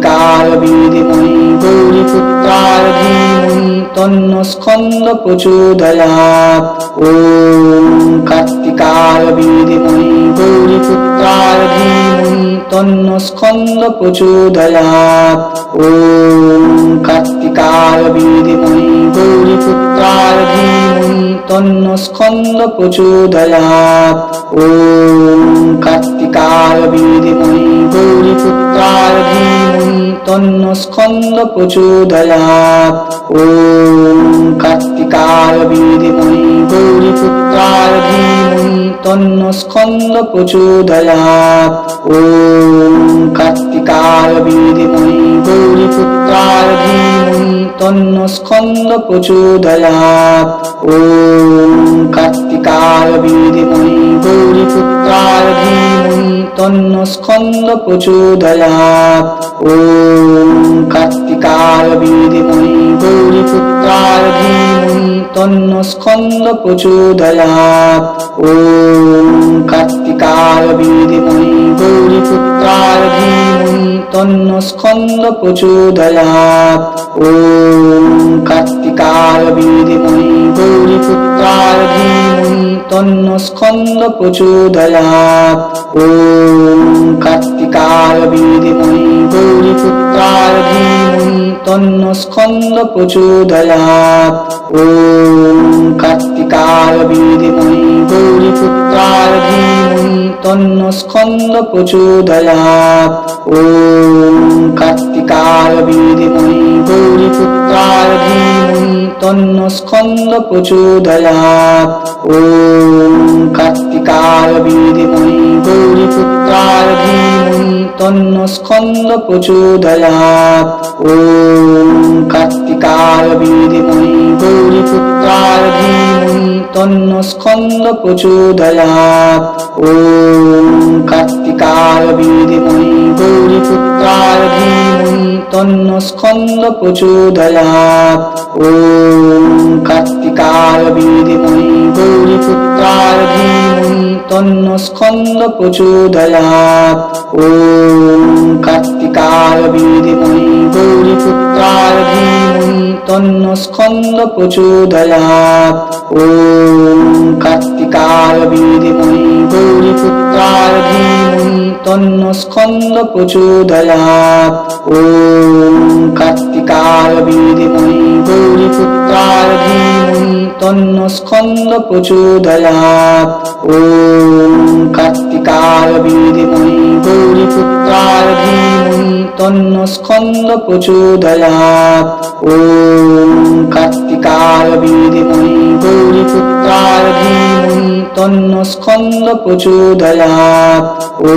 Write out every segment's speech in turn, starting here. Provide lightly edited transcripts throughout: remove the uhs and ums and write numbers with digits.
कार्तिकाय विद्महे गौरीपुत्राय धीमहि तन्नो स्कंद प्रचोदयात्। ॐ कार्तिकाय विद्महे गौरीपुत्राय धीमहि तन्नो स्कंद प्रचोदयात्। ॐ कार्तिकाय विद्महे गौरीपुत्राय धीमहि तन्नो स्कंद प्रचोदयात्। ॐ कार्तिकाय विद्महे गौरीपुत्राय धीमहि तन्नो स्कंद प्रचोदयात्। ॐ कार्तिकाय विद्महे गौरीपुत्राय धीमहि तन्नो स्कंद प्रचोदयात्। ॐ कार्तिकाय विद्महे गौरीपुत्राय धीमहि तन्नो स्कंद प्रचोदयात्। ॐ कार्तिकाय विद्महे गौरीपुत्राय धीमहि तन्नो स्कंद प्रचोदयात्। ॐ कार्तिकाय विद्महे गौरीपुत्राय धीमहि तन्नो स्कंद प्रचोदयात्। ॐ कार्तिकाय विद्महे गौरीपुत्राय धीमहि तन्नो स्कंद प्रचोदयात्। ॐ कार्तिकाय विद्महे गौरीपुत्राय धीमहि तन्नो स्कंद प्रचोदयात्। ॐ कार्तिकाय विद्महे गौरीपुत्राय धीमहि तन्नो स्कंद प्रचोदयात्। ॐ कार्तिकाय विद्महे गौरीपुत्राय धीमहि तन्नो स्कंद प्रचोदयात्। ॐ कार्तिकाय विद्महे गौरीपुत्राय धीमहि तन्नो स्कंद प्रचोदयात्। ॐ कार्तिकाय विद्महे गौरीपुत्राय धीमहि तन्नो स्कंद प्रचोदयात्। ॐ कार्तिकाय विद्महे गौरीपुत्राय धीमहि तन्नो स्कंद प्रचोदयात्। ॐ कार्तिकाय विद्महे गौरीपुत्राय धीमहि तन्नो स्कंद प्रचोदयात्। ॐ कार्तिकाय विद्महे गौरीपुत्राय धीमहि तन्नो स्कंद प्रचोदयात्। ॐ कार्तिकाय विद्महे गौरीपुत्राय धीमहि तन्नो स्कंद प्रचोदयात्। ॐ कार्तिकाय विद्महे गौरीपुत्राय धीमहि तन्नो स्कंद प्रचोदयात्। ॐ कार्तिकाय विद्महे गौरीपुत्राय धीमहि तन्नो स्कंद प्रचोदयात्। ॐ कार्तिकाय विद्महे गौरीपुत्राय धीमहि तन्नो स्कंद प्रचोदयात्। ॐ कार्तिकाय विद्महे गौरीपुत्राय धीमहि तन्नो स्कंद प्रचोदयात्। ॐ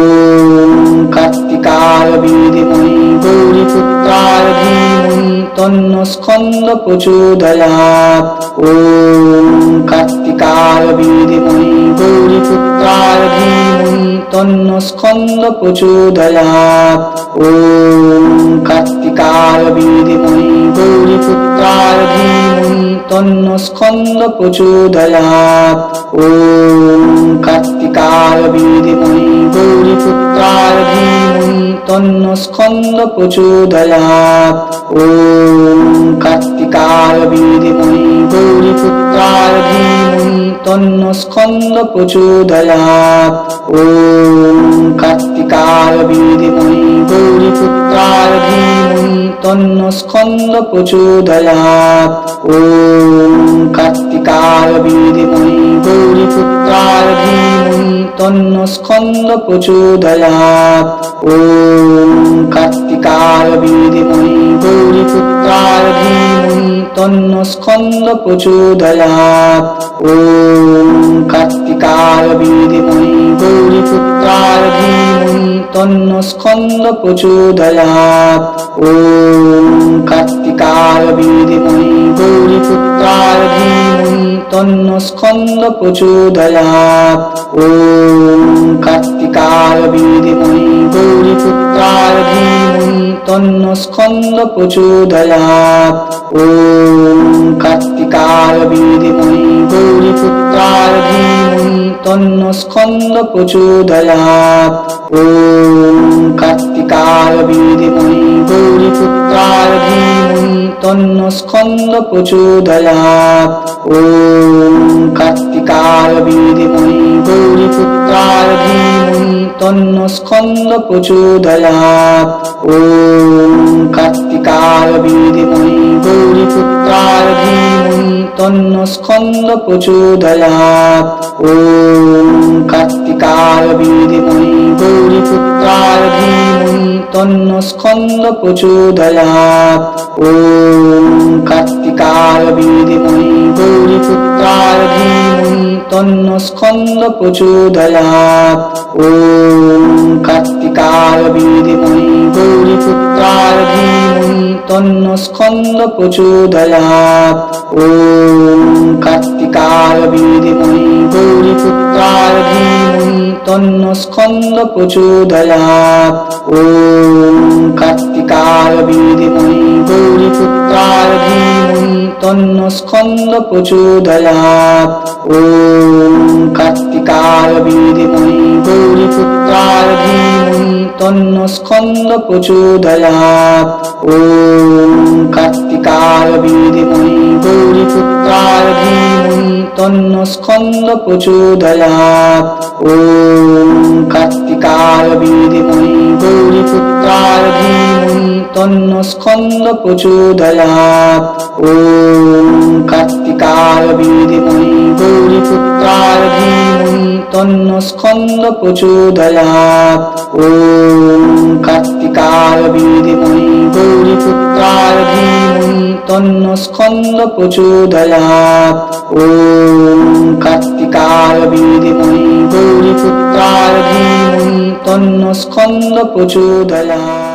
कार्तिकाय विद्महे गौरीपुत्राय धीमहि तन्नो स्कंद प्रचोदयात्। ॐ कार्तिकाय विद्महे गौरीपुत्राय धीमहि तन्नो स्कंद प्रचोदयात्। ॐ कार्तिकाय विद्महे गौरीपुत्राय धीमहि तन्नो स्कंद प्रचोदयात्। ॐ कार्तिकाय विद्महे गौरीपुत्राय धीमहि तन्नो स्कंद प्रचोदयात्। ॐ कार्तिकाय विद्महे गौरीपुत्राय धीमहि तन्नो स्कंद प्रचोदयात्। ॐ कार्तिकाय विद्महे गौरीपुत्राय धीमहि तन्नो स्कंद प्रचोदयात्। ॐ कार्तिकाय विद्महे गौरीपुत्राय धीमहि तन्नो स्कंद प्रचोदयात्। ॐ कार्तिकाय विद्महे गौरीपुत्राय धीमहि तन्नो स्कंद प्रचोदयात्। ॐ कार्तिकाय विद्महे गौरीपुत्राय धीमहि तन्नो स्कंद प्रचोदयात्। ॐ कार्तिकाय विद्महे गौरीपुत्राय धीमहि तन्नो स्कंद प्रचोदयात्। ॐ कार्तिकाय विद्महे गौरीपुत्राय धीमहि तन्नो स्कंद प्रचोदयात्। ॐ कार्तिकाय विद्महे गौरीपुत्राय धीमहि তন্ন স্কন্দ প্রচোদয়াৎ। ওম কার্তিকায় বিদ্মহে গৌরীপুত্রায় ধীমহি তন্ন স্কন্দ প্রচোদয়াৎ। ওম কার্তিকায় বিদ্মহে গৌরীপুত্রায় ধীমহি তন্ন স্কন্দ প্রচোদয়াৎ। ওম কার্তিকায় বিদ্মহে গৌরীপুত্রায় ধীমহি তন্ন স্কন্দ প্রচোদয়াৎ। ওম কার্তিকায় বিদ্মহে গৌরীপুত্রায় ধীমহি তন্ন স্কন্দ প্রচোদয়াৎ। ওম কার্তিকায় বিদ্মহে গৌরীপুত্রায় ধীমহি তন্ন স্কন্দ প্রচোদয়াৎ। ওম কার্তিকায় বিদ্মহে গৌরীপুত্রায় ধীমহি তন্ন স্কন্দ প্রচোদয়াৎ। ওম কার্তিকায় বিদ্মহে গৌরীপুত্রায় ধীমহি তন্ন স্কন্দ প্রচোদয়াৎ। ওম কার্তিকায় বিদ্মহে গৌরীপুত্রায় ধীমহি তন্ন স্কন্দ প্রচোদয়াৎ। ওম কার্তিকায় বিদ্মহে গৌরীপুত্রায় ধীমহি তন্ন স্কন্দ প্রচোদয়াৎ। ওম কার্তিকায় বিদ্মহে গৌরীপুত্রায় ধীমহি তন্ন স্কন্দ প্রচোদয়াৎ। ওম কার্তিকায় বিদ্মহে গৌরীপুত্রায় ধীমহি তন্ন স্কন্দ প্রচোদয়াৎ। ওম কার্তিকায় বিদ্মহে গৌরীপুত্রায় ধীমহি তন্ন স্কন্দ প্রচোদয়াৎ। ওম কার্তিকায় বিদ্মহে গৌরীপুত্রায় ধীমহি তন্ন স্কন্দ প্রচোদয়াৎ। ওম কার্তিকায় বিদ্মহে গৌরীপুত্রায় ধীমহি তন্ন স্কন্দ প্রচোদয়াৎ।